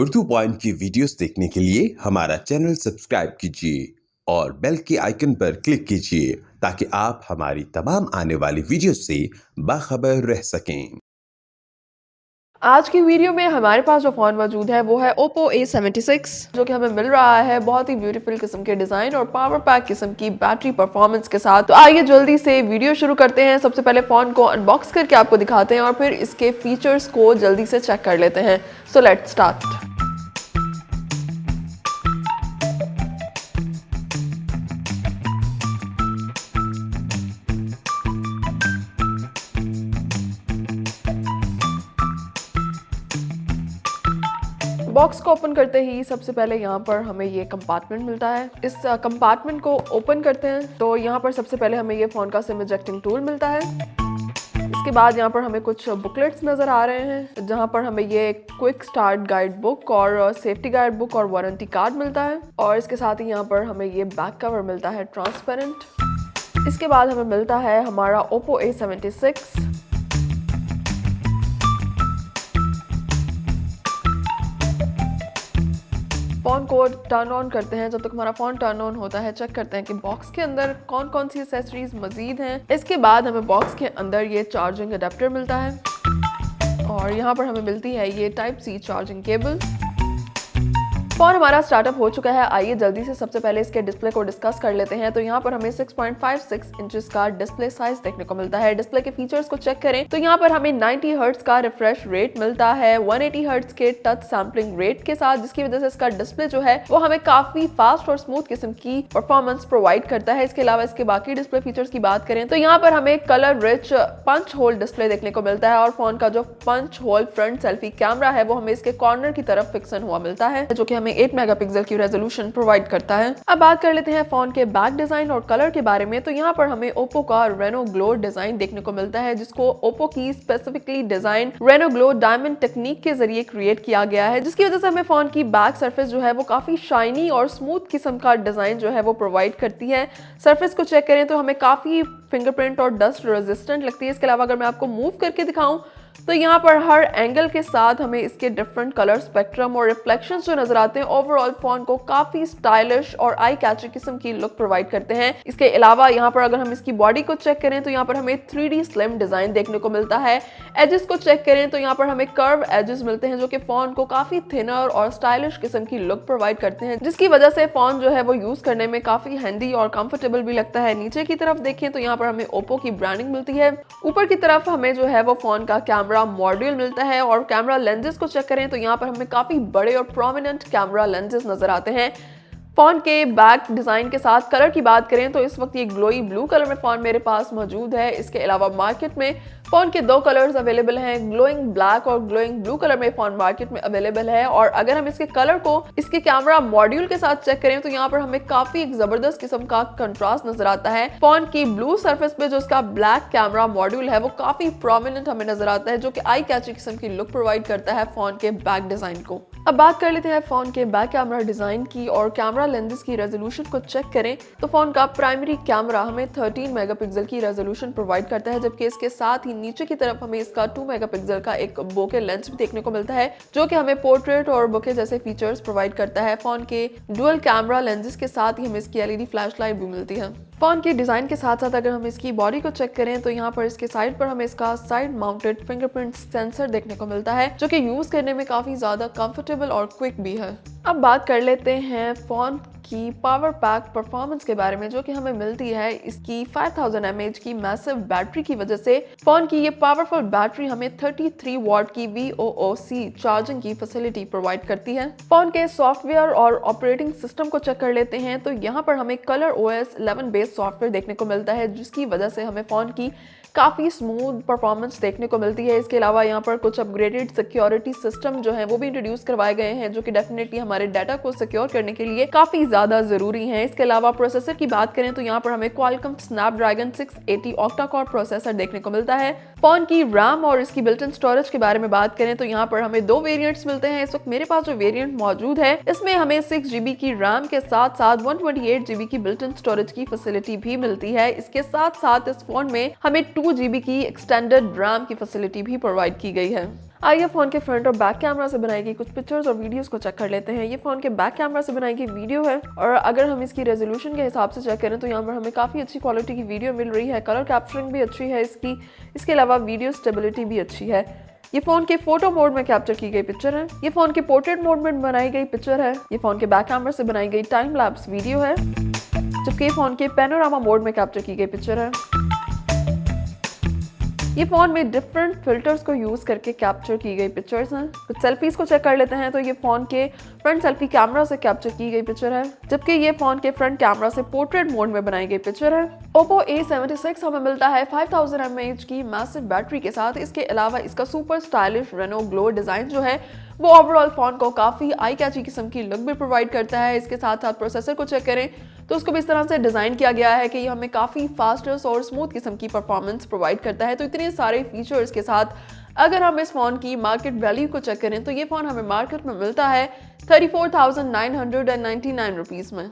Urdu point की videos देखने के लिए हमारा चैनल सब्सक्राइब कीजिए और बेल के आइकन पर क्लिक कीजिए ताकि आप हमारी तमाम आने वाली वीडियोस से बाखबर रह सकें। आज की वीडियो में हमारे पास जो फ़ोन मौजूद है वो है Oppo A76 जो कि हमें मिल रहा है बहुत ही ब्यूटीफुल किस्म के डिज़ाइन और पावर पैक किस्म की बैटरी परफॉर्मेंस के साथ। तो आइए जल्दी से वीडियो शुरू करते हैं। सबसे पहले फ़ोन को अनबॉक्स करके आपको दिखाते हैं और फिर इसके फीचर्स को जल्दी से चेक कर लेते हैं। So let's start. बॉक्स को ओपन करते ही सबसे पहले यहाँ पर हमें ये कंपार्टमेंट मिलता है। इस कंपार्टमेंट को ओपन करते हैं तो यहाँ पर सबसे पहले हमें ये फ़ोन का सिम इजेक्टिंग टूल मिलता है। इसके बाद यहाँ पर हमें कुछ बुकलेट्स नज़र आ रहे हैं जहाँ पर हमें ये क्विक स्टार्ट गाइड बुक और सेफ्टी गाइड बुक और वारंटी कार्ड मिलता है। और इसके साथ ही यहाँ पर हमें ये बैक कवर मिलता है ट्रांसपेरेंट। इसके बाद हमें मिलता है हमारा Oppo A76। फ़ोन को टर्न ऑन करते हैं। जब तक हमारा फ़ोन टर्न ऑन होता है चेक करते हैं कि बॉक्स के अंदर कौन कौन सी एक्सेसरीज मज़ीद हैं। इसके बाद हमें बॉक्स के अंदर ये चार्जिंग अडेप्टर मिलता है और यहाँ पर हमें मिलती है ये type C charging cable. Phone हमारा स्टार्टअप हो चुका है। आइए जल्दी से सबसे पहले इसके डिस्प्ले को डिस्कस कर लेते हैं। तो यहाँ पर हमें 6.56 इंचेस का डिस्प्ले साइज देखने को मिलता है। डिस्प्ले के फीचर्स को चेक करें तो यहाँ पर हमें 90 हर्ट्ज का रिफ्रेश रेट मिलता है 180 हर्ट्ज के टच सैम्पलिंग रेट के साथ, जिसकी वजह से इसका डिस्प्ले जो है वो हमें काफी फास्ट और स्मूथ किस्म की परफॉर्मेंस प्रोवाइड करता है। इसके अलावा इसके बाकी डिस्प्ले फीचर्स की बात करें तो यहाँ पर हमें colour rich punch hole display देखने को मिलता है और फोन का जो punch hole front selfie camera है वो हमें इसके कॉर्नर की तरफ फिक्सन हुआ मिलता है जो कि हमें 8 मेगापिक्सल की रेजोल्यूशन प्रोवाइड करता है। अब बात कर लेते हैं फोन के बैक डिजाइन और कलर के बारे में। तो यहाँ पर हमें ओप्पो का रेनो ग्लो डिजाइन देखने को मिलता है जिसको ओप्पो की specifically design Reno glow diamond technique के जरिए क्रिएट किया गया है, जिसकी वजह से हमें फोन की बैक सरफेस जो है वो काफी शाइनी और स्मूथ किस्म का डिजाइन जो है वो प्रोवाइड करती है। सरफेस को चेक करें तो हमें काफी फिंगरप्रिंट और डस्ट रेजिस्टेंट लगती है। इसके अलावा अगर मैं आपको मूव करके दिखाऊं तो यहाँ पर हर एंगल के साथ हमें इसके डिफरेंट कलर स्पेक्ट्रम और रिफ्लेक्शंस जो नजर आते हैं ओवरऑल फोन को काफी स्टाइलिश और आई कैची किस्म की लुक प्रोवाइड करते हैं। इसके अलावा यहाँ पर अगर हम इसकी बॉडी को चेक करें तो यहाँ पर हमें 3D स्लिम डिजाइन देखने को मिलता है। एजेस को चेक करें तो यहाँ पर हमें कर्व एजेस मिलते हैं जो कि फोन को काफी थिनर और स्टाइलिश किस्म की लुक प्रोवाइड करते हैं, जिसकी वजह से फोन जो है वो यूज करने में काफी हैंडी और कंफर्टेबल भी लगता है। नीचे की तरफ देखें तो यहाँ पर हमें ओप्पो की ब्रांडिंग मिलती है। ऊपर की तरफ हमें जो है वो फोन का कैमरा मॉड्यूल मिलता है और कैमरा लेंसेज को चेक करें तो यहाँ पर हमें काफी बड़े और प्रोमिनेंट कैमरा लेंसेज नजर आते हैं। फोन के बैक डिजाइन के साथ कलर की बात करें तो इस वक्त ये ग्लोई ब्लू कलर में फोन मेरे पास मौजूद है। इसके अलावा मार्केट में फोन के दो कलर्स अवेलेबल हैं, ग्लोइंग ब्लैक और ग्लोइंग ब्लू कलर में फोन मार्केट में अवेलेबल है। और अगर हम इसके कलर को इसके कैमरा मॉड्यूल के साथ चेक करें तो यहाँ पर हमें काफी एक जबरदस्त किस्म का कंट्रास्ट नजर आता है। फोन की ब्लू सरफेस पे जो इसका ब्लैक कैमरा मॉड्यूल है वो काफी प्रोमिनेंट हमें नजर आता है जो कि आई कैची किस्म की लुक प्रोवाइड करता है फोन के बैक डिजाइन को। अब बात कर लेते हैं फोन के बैक कैमरा डिजाइन की और कैमरा लेंसेज की रेजोल्यूशन को चेक करें तो फोन का प्राइमरी कैमरा हमें 13 मेगापिक्सल की रेजोल्यूशन प्रोवाइड करता है, जबकि इसके साथ ही नीचे की तरफ हमें इसका 2 मेगापिक्सल का एक बोके लेंस भी देखने को मिलता है जो कि हमें पोर्ट्रेट और बोके जैसे फीचर्स प्रोवाइड करता है। फोन के डुअल कैमरा लेंसेज के साथ ही हमें इसकी एलईडी फ्लैशलाइट भी मिलती है। फोन के डिजाइन के साथ साथ अगर हम इसकी बॉडी को चेक करें तो यहाँ पर इसके साइड पर हमें इसका साइड माउंटेड फिंगरप्रिंट सेंसर देखने को मिलता है जो कि यूज करने में काफी ज्यादा कंफर्टेबल और क्विक भी है। अब बात कर लेते हैं फोन की पावर पैक परफॉर्मेंस के बारे में जो कि हमें मिलती है इसकी 5000 mAh की मैसिव बैटरी की वजह से। फोन की ये पावरफुल बैटरी हमें 33 वॉट की VOOC चार्जिंग की फैसिलिटी प्रोवाइड करती है। फोन के सॉफ्टवेयर और ऑपरेटिंग सिस्टम को चेक कर लेते हैं तो यहाँ पर हमें कलर OS 11 बेस्ड सॉफ्टवेयर देखने को मिलता है जिसकी वजह से हमें फोन की काफी स्मूथ परफॉर्मेंस देखने को मिलती है। इसके अलावा यहाँ पर कुछ अपग्रेडेड सिक्योरिटी सिस्टम जो है वो भी इंट्रोड्यूस करवाए गए हैं जो कि डेफिनेटली हमारे डाटा को सिक्योर करने के लिए काफी ज्यादा जरूरी है। इसके अलावा प्रोसेसर की बात करें तो यहाँ पर हमें Qualcomm Snapdragon 680 octa core processor देखने को मिलता है। फोन की रैम और इसकी बिल्ट इन स्टोरेज के बारे में बात करें तो यहाँ पर हमें दो वेरिएंट्स मिलते हैं। इस वक्त मेरे पास जो वेरिएंट मौजूद है इसमें हमें 6GB की रैम के साथ साथ 128GB की बिल्ट इन स्टोरेज की फैसिलिटी भी मिलती है। इसके साथ साथ इस फोन में हमें 2GB की एक्सटेंडेड रैम की फैसिलिटी भी प्रोवाइड की गई है। आइए फोन के फ्रंट और बैक कैमरा से बनाई गई कुछ पिक्चर्स और वीडियोस को चेक कर लेते हैं। ये फोन के बैक कैमरा से बनाई गई वीडियो है और अगर हम इसकी रेजोल्यूशन के हिसाब से चेक करें तो यहाँ पर हमें काफ़ी अच्छी क्वालिटी की वीडियो मिल रही है। कलर कैप्चरिंग भी अच्छी है इसकी, इसके अलावा वीडियो स्टेबिलिटी भी अच्छी है। ये फोन के फोटो मोड में कैप्चर की गई पिक्चर है। ये फोन के पोर्ट्रेट मोड में बनाई गई पिक्चर है। ये फोन के बैक कैमरा से बनाई गई टाइम लैप्स वीडियो है, जबकि फोन के पैनोरामा मोड में कैप्चर की गई पिक्चर है। ये फोन में डिफरेंट फिल्टर्स को यूज करके कैप्चर की गई पिक्चर्स हैं। कुछ सेल्फीज को चेक कर लेते हैं तो ये फोन के फ्रंट सेल्फी कैमरा से कैप्चर की गई पिक्चर है, जबकि ये फोन के फ्रंट कैमरा से पोर्ट्रेट मोड में बनाई गई पिक्चर है। Oppo A76 हमें मिलता है 5000 mAh की मैसिव बैटरी के साथ। इसके अलावा इसका super stylish Reno glow design जो है वो ओवरऑल फोन को काफी आई कैची किस्म की लुक भी प्रोवाइड करता है। इसके साथ साथ प्रोसेसर को चेक करें तो उसको भी इस तरह से डिजाइन किया गया है कि ये हमें काफी फास्टेस्ट और स्मूथ किस्म की परफॉर्मेंस प्रोवाइड करता है। तो इतने सारे फीचर्स के साथ अगर हम इस फोन की मार्केट वैल्यू को चेक करें तो ये फोन हमें मार्केट में मिलता है 34,999 रुपीज में।